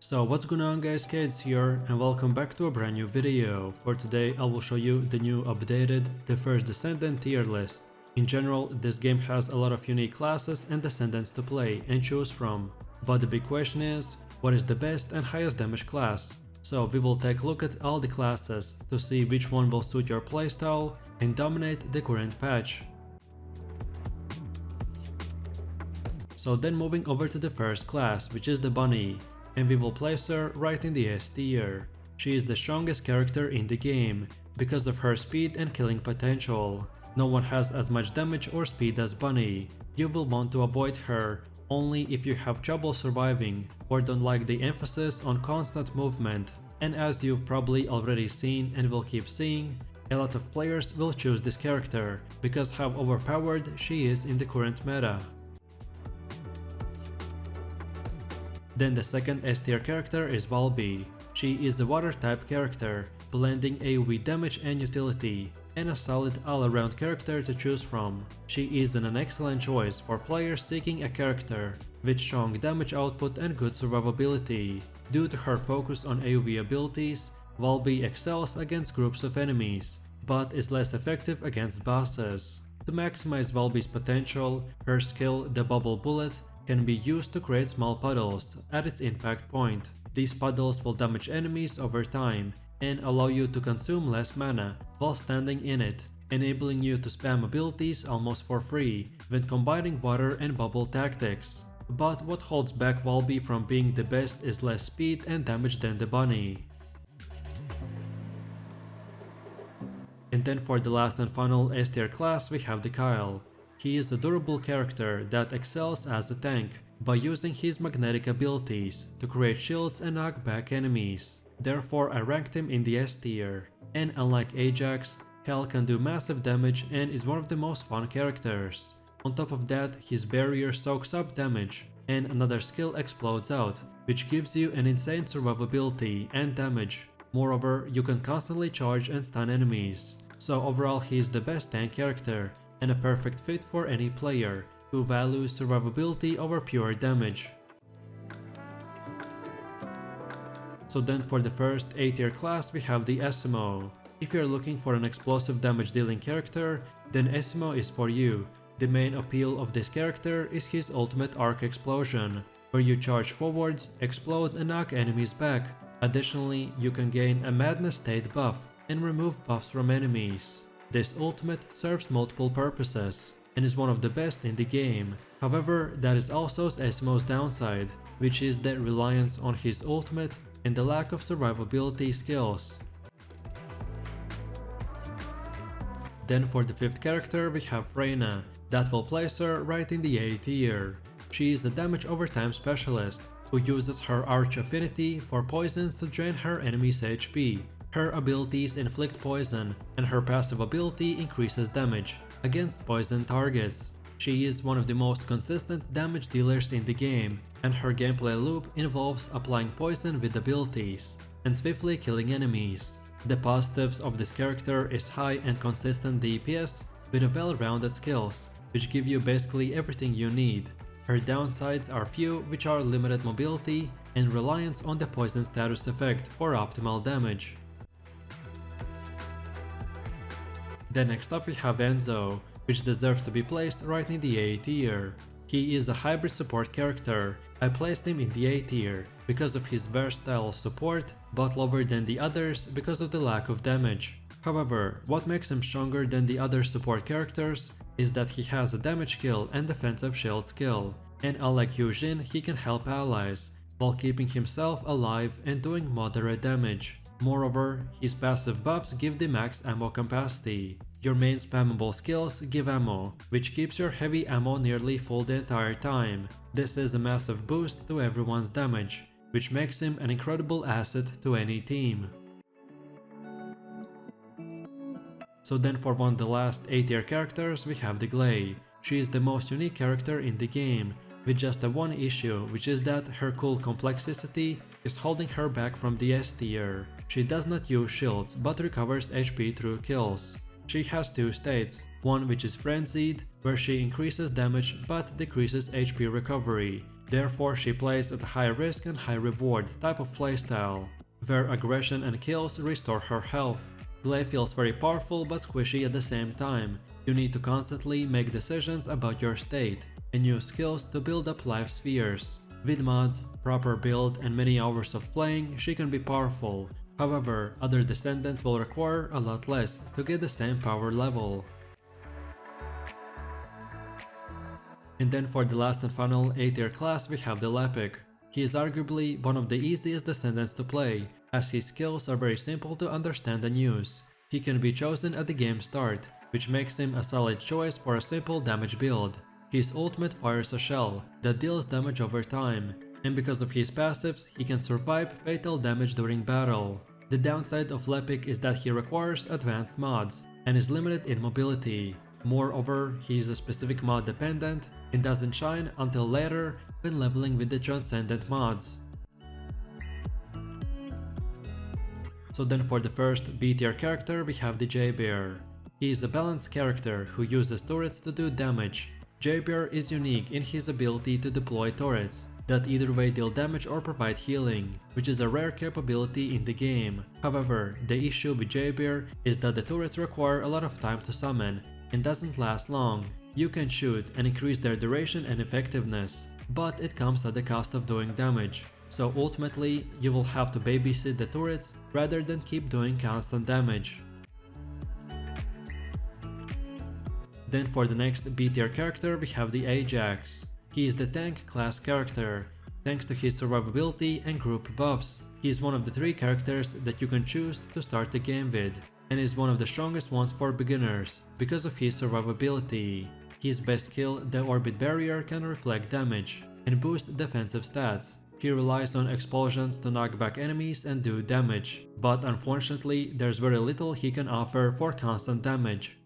So what's going on guys, Kids here and welcome back to a brand new video. For today I will show you the new updated, the first Descendant tier list. In general, this game has a lot of unique classes and descendants to play and choose from. But the big question is, what is the best and highest damage class? So we will take a look at all the classes to see which one will suit your playstyle and dominate the current patch. So then moving over to the first class, which is the Bunny. And we will place her right in the S tier. She is the strongest character in the game, because of her speed and killing potential. No one has as much damage or speed as Bunny. You will want to avoid her only if you have trouble surviving or don't like the emphasis on constant movement. And as you've probably already seen and will keep seeing, a lot of players will choose this character because how overpowered she is in the current meta. Then the second S tier character is Valby. She is a water type character, blending AoE damage and utility, and a solid all-around character to choose from. She is an excellent choice for players seeking a character with strong damage output and good survivability. Due to her focus on AoE abilities, Valby excels against groups of enemies, but is less effective against bosses. To maximize Valby's potential, her skill, the Bubble Bullet, can be used to create small puddles at its impact point. These puddles will damage enemies over time and allow you to consume less mana while standing in it, enabling you to spam abilities almost for free when combining water and bubble tactics. But what holds back Valby from being the best is less speed and damage than the Bunny. And then for the last and final S tier class we have the Kyle. He is a durable character that excels as a tank by using his magnetic abilities to create shields and knock back enemies. Therefore I ranked him in the S tier. And unlike Ajax, Kyle can do massive damage and is one of the most fun characters. On top of that, his barrier soaks up damage and another skill explodes out, which gives you an insane survivability and damage. Moreover, you can constantly charge and stun enemies. So overall he is the best tank character and a perfect fit for any player who values survivability over pure damage. So then for the first A tier class we have the Esiemo. If you're looking for an explosive damage dealing character, then Esiemo is for you. The main appeal of this character is his ultimate arc explosion, where you charge forwards, explode and knock enemies back. Additionally, you can gain a madness state buff and remove buffs from enemies. This ultimate serves multiple purposes and is one of the best in the game. However, that is also Esiemo's downside, which is the reliance on his ultimate and the lack of survivability skills. Then for the fifth character we have Freyna, that will place her right in the A tier. She is a damage overtime specialist who uses her arch affinity for poisons to drain her enemy's HP. Her abilities inflict poison, and her passive ability increases damage against poison targets. She is one of the most consistent damage dealers in the game, and her gameplay loop involves applying poison with abilities and swiftly killing enemies. The positives of this character is high and consistent DPS with a well-rounded skills, which give you basically everything you need. Her downsides are few, which are limited mobility and reliance on the poison status effect for optimal damage. Then next up we have Enzo, which deserves to be placed right in the A tier. He is a hybrid support character. I placed him in the A tier because of his versatile support, but lower than the others because of the lack of damage. However, what makes him stronger than the other support characters is that he has a damage skill and defensive shield skill, and unlike Yujin, he can help allies while keeping himself alive and doing moderate damage. Moreover, his passive buffs give the max ammo capacity. Your main spammable skills give ammo, which keeps your heavy ammo nearly full the entire time. This is a massive boost to everyone's damage, which makes him an incredible asset to any team. So then for one of the last A tier characters we have the Gley. She is the most unique character in the game, with just the one issue, which is that her cool complexity is holding her back from the S tier. She does not use shields but recovers HP through kills. She has two states, one which is frenzied, where she increases damage but decreases HP recovery, Therefore, she plays at a high risk and high reward type of playstyle, where aggression and kills restore her health. Gley feels very powerful but squishy at the same time. You need to constantly make decisions about your state and use skills to build up life spheres. With mods, proper build and many hours of playing, she can be powerful. However, other descendants will require a lot less to get the same power level. And then for the last and final A tier class we have the Lepic. He is arguably one of the easiest descendants to play, as his skills are very simple to understand and use. He can be chosen at the game start, which makes him a solid choice for a simple damage build. His ultimate fires a shell that deals damage over time, and because of his passives he can survive fatal damage during battle. The downside of Lepic is that he requires advanced mods and is limited in mobility. Moreover, he is a specific mod dependent and doesn't shine until later when leveling with the Descendant mods. So then for the first B tier character we have the Jayber. He is a balanced character who uses turrets to do damage. Jayber is unique in his ability to deploy turrets that either way deal damage or provide healing, which is a rare capability in the game. However, the issue with Jayber is that the turrets require a lot of time to summon and doesn't last long. You can shoot and increase their duration and effectiveness, but it comes at the cost of doing damage. So ultimately, you will have to babysit the turrets rather than keep doing constant damage. Then for the next B tier character we have the Ajax. He is the tank class character. Thanks to his survivability and group buffs, he is one of the 3 characters that you can choose to start the game with, and is one of the strongest ones for beginners because of his survivability. His best skill, the Orbit Barrier, can reflect damage and boost defensive stats. He relies on explosions to knock back enemies and do damage, but unfortunately there's very little he can offer for constant damage.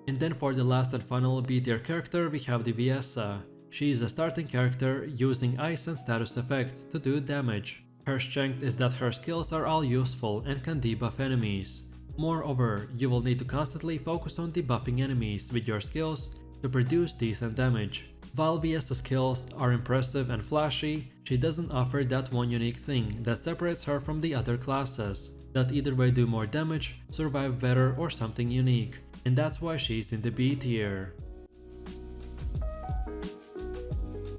And then for the last and final B tier character we have the Viessa. She is a starting character using ice and status effects to do damage. Her strength is that her skills are all useful and can debuff enemies. Moreover, you will need to constantly focus on debuffing enemies with your skills to produce decent damage. While Viessa's skills are impressive and flashy, she doesn't offer that one unique thing that separates her from the other classes, that either way do more damage, survive better or something unique, and that's why she's in the B tier.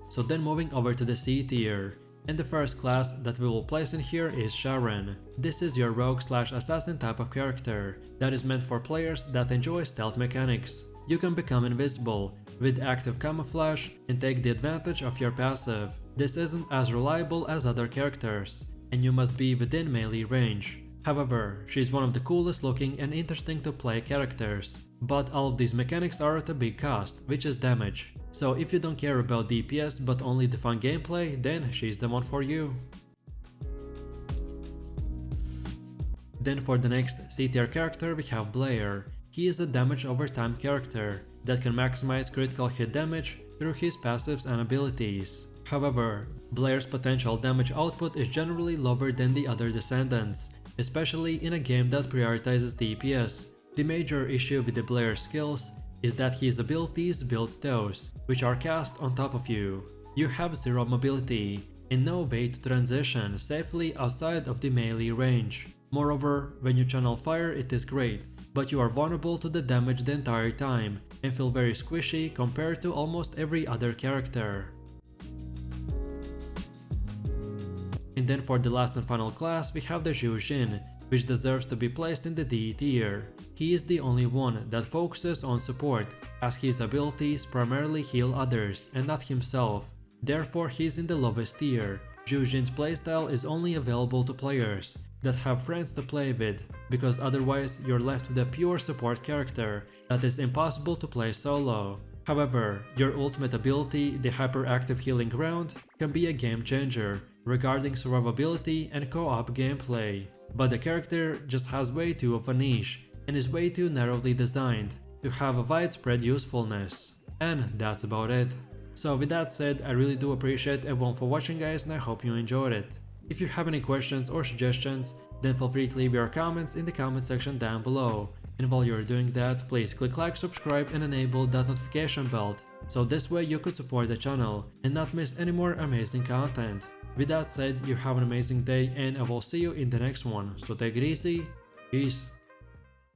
So then moving over to the C tier, and the first class that we will place in here is Sharen. This is your rogue/assassin type of character that is meant for players that enjoy stealth mechanics. You can become invisible with active camouflage and take the advantage of your passive. This isn't as reliable as other characters, and you must be within melee range. However, she's one of the coolest looking and interesting to play characters, but all of these mechanics are at a big cost, which is damage. So if you don't care about DPS but only the fun gameplay, then she's the one for you. Then for the next C tier character we have Blair. He is a damage over time character that can maximize critical hit damage through his passives and abilities. However, Blair's potential damage output is generally lower than the other Descendants, especially in a game that prioritizes DPS. The major issue with the Blair skills is that his abilities build stows, which are cast on top of you. You have zero mobility and no way to transition safely outside of the melee range. Moreover, when you channel fire it is great, but you are vulnerable to the damage the entire time and feel very squishy compared to almost every other character. And then for the last and final class we have the Yujin, which deserves to be placed in the D tier. He is the only one that focuses on support, as his abilities primarily heal others and not himself. Therefore he is in the lowest tier. Yujin's playstyle is only available to players that have friends to play with, because otherwise you're left with a pure support character that is impossible to play solo. However, your ultimate ability, the hyperactive healing ground, can be a game changer regarding survivability and co-op gameplay. But the character just has way too of a niche and is way too narrowly designed to have a widespread usefulness. And that's about it. So with that said, I really do appreciate everyone for watching guys, and I hope you enjoyed it. If you have any questions or suggestions, then feel free to leave your comments in the comment section down below. And while you're doing that, please click like, subscribe and enable that notification bell So this way you could support the channel and not miss any more amazing content. With that said, you have an amazing day and I will see you in the next one, so take it easy, peace.